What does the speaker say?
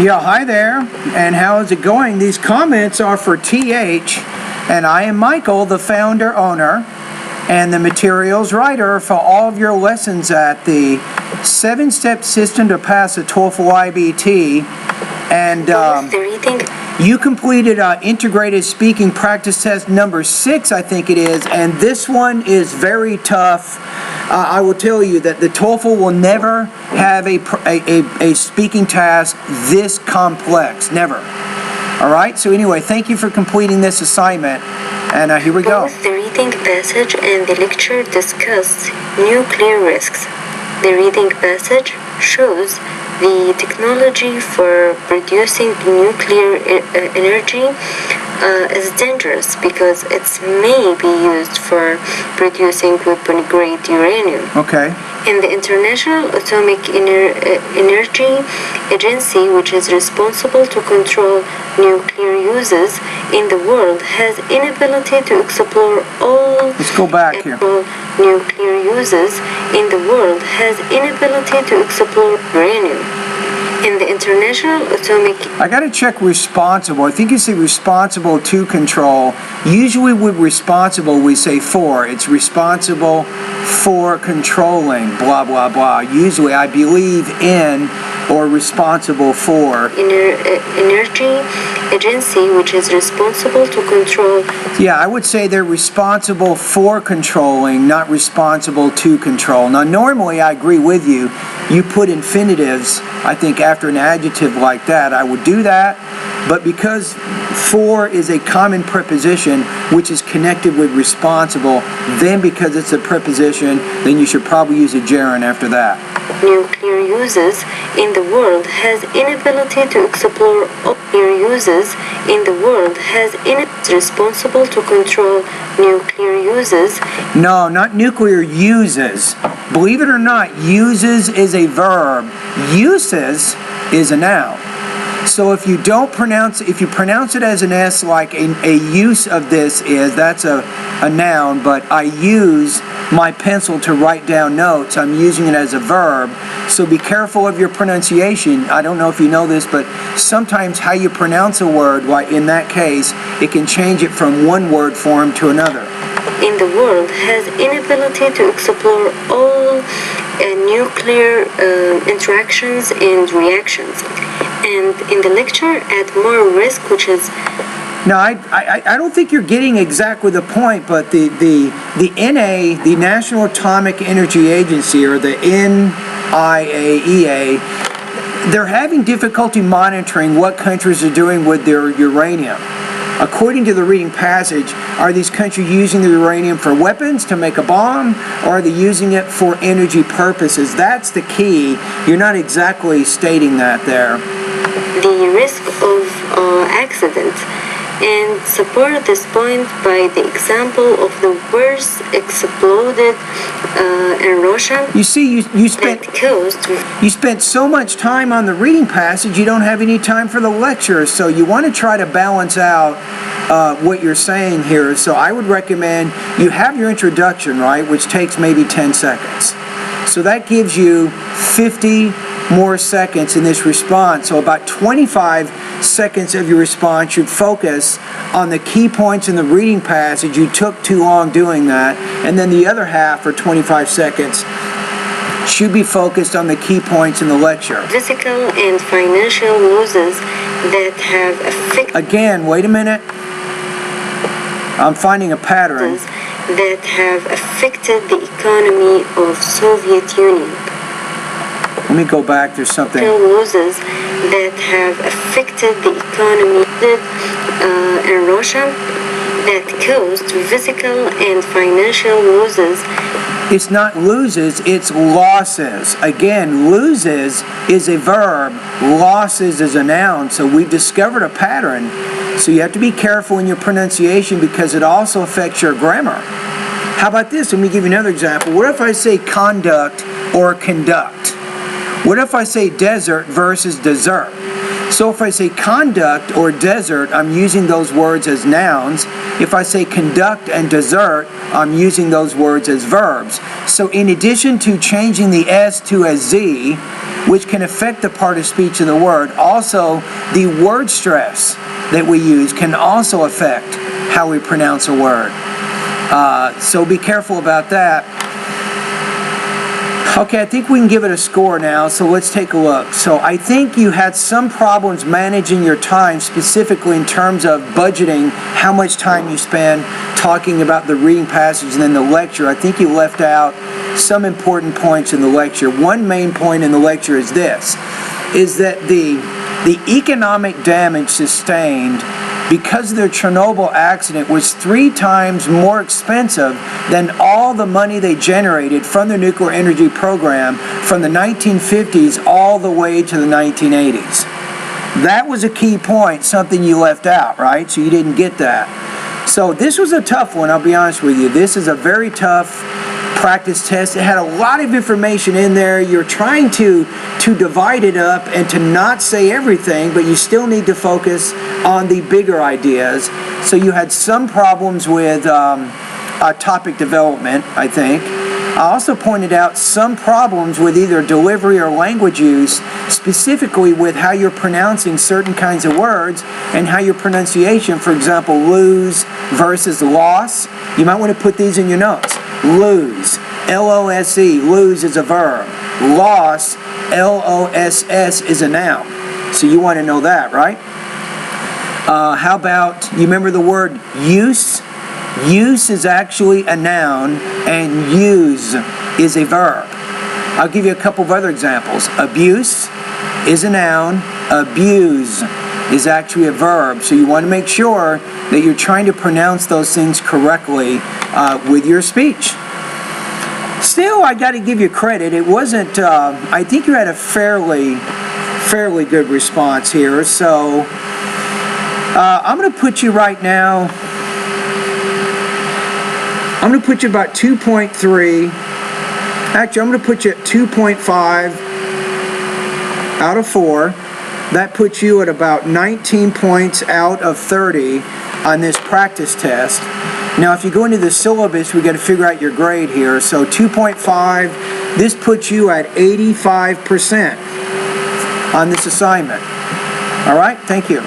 Yeah, hi there, and how is it going? These comments are for TH, and I am Michael, the founder, owner, and the materials writer for all of your lessons at the 7-step system to pass a TOEFL IBT. And you completed integrated speaking practice test number 6, I think it is, and this one is very tough. I will tell you that the TOEFL will never have a speaking task this complex, never. All right, so anyway, thank you for completing this assignment, and here we go. Both the reading passage and the lecture discuss nuclear risks. The reading passage shows the technology for producing nuclear energy is dangerous because it may be used for producing weapon-grade uranium. Okay. And the International Atomic Energy Agency, which is responsible to control nuclear uses in the world, has inability to explore all nuclear uses in the world, has inability to explore uranium. In the International Atomic... I gotta check responsible. I think you say responsible to control. Usually with responsible we say for. It's responsible for controlling, blah, blah, blah. Usually I believe in or responsible for. Energy Agency, which is responsible to control... Yeah, I would say they're responsible for controlling, not responsible to control. Now, normally, I agree with you. You put infinitives, I think, after an adjective like that. I would do that. But because for is a common preposition, which is connected with responsible, then because it's a preposition, then you should probably use a gerund after that. Nuclear uses in the world has inability to explore nuclear uses in the world has responsible to control nuclear uses. No, not nuclear uses. Believe it or not, uses is a verb. Uses is a noun. So if you pronounce it as an S, like a use of this is, that's a noun, but I use my pencil to write down notes. I'm using it as a verb. So be careful of your pronunciation. I don't know if you know this, but sometimes how you pronounce a word, like in that case, it can change it from one word form to another. In the world has inability to explore all nuclear interactions and reactions. And in the lecture at more risk, which is... No, I don't think you're getting exactly the point, but the NA, the National Atomic Energy Agency, or the NIAEA, they're having difficulty monitoring what countries are doing with their uranium. According to the reading passage, are these countries using the uranium for weapons to make a bomb, or are they using it for energy purposes? That's the key. You're not exactly stating that there. The risk of accident, and support this point by the example of the worst exploded in Russia. You see, you spent so much time on the reading passage, you don't have any time for the lecture, so you want to try to balance out what you're saying here. So I would recommend you have your introduction, right, which takes maybe 10 seconds. So that gives you 50 more seconds in this response. So about 25 seconds of your response should focus on the key points in the reading passage. You took too long doing that. And then the other half, or 25 seconds, should be focused on the key points in the lecture. Physical and financial losses that have affected... Again, wait a minute. I'm finding a pattern. ...that have affected the economy of Soviet Union. Let me go back. There's something. Losses that have affected the economy in Russia that caused physical and financial losses. It's not loses, it's losses. Again, loses is a verb, losses is a noun, so we've discovered a pattern. So you have to be careful in your pronunciation because it also affects your grammar. How about this? Let me give you another example. What if I say conduct or conduct? What if I say desert versus dessert? So if I say conduct or desert, I'm using those words as nouns. If I say conduct and desert, I'm using those words as verbs. So in addition to changing the S to a Z, which can affect the part of speech of the word, also the word stress that we use can also affect how we pronounce a word. So be careful about that. Okay, I think we can give it a score now, so let's take a look. So I think you had some problems managing your time, specifically in terms of budgeting how much time you spend talking about the reading passage and then the lecture. I think you left out some important points in the lecture. One main point in the lecture is this, is that the economic damage sustained because of their Chernobyl accident was 3 times more expensive than all the money they generated from their nuclear energy program from the 1950s all the way to the 1980s. That was a key point, something you left out, right? So you didn't get that. So this was a tough one, I'll be honest with you. This is a very tough practice test. It had a lot of information in there. You're trying to divide it up and to not say everything, but you still need to focus on the bigger ideas. So you had some problems with topic development, I think. I also pointed out some problems with either delivery or language use, specifically with how you're pronouncing certain kinds of words and how your pronunciation, for example, lose versus loss. You might want to put these in your notes. Lose, L-O-S-E, lose is a verb. Loss, L-O-S-S, is a noun. So you want to know that, right? How about, you remember the word use? Use is actually a noun, and use is a verb. I'll give you a couple of other examples. Abuse is a noun. Abuse is actually a verb. So you want to make sure that you're trying to pronounce those things correctly with your speech. Still, I got to give you credit. It wasn't, I think you had a fairly good response here. So I'm going to put you right now, I'm going to put you about 2.3. Actually, I'm going to put you at 2.5 out of 4. That puts you at about 19 points out of 30 on this practice test. Now, if you go into the syllabus, we got to figure out your grade here. So 2.5, this puts you at 85% on this assignment. All right, thank you.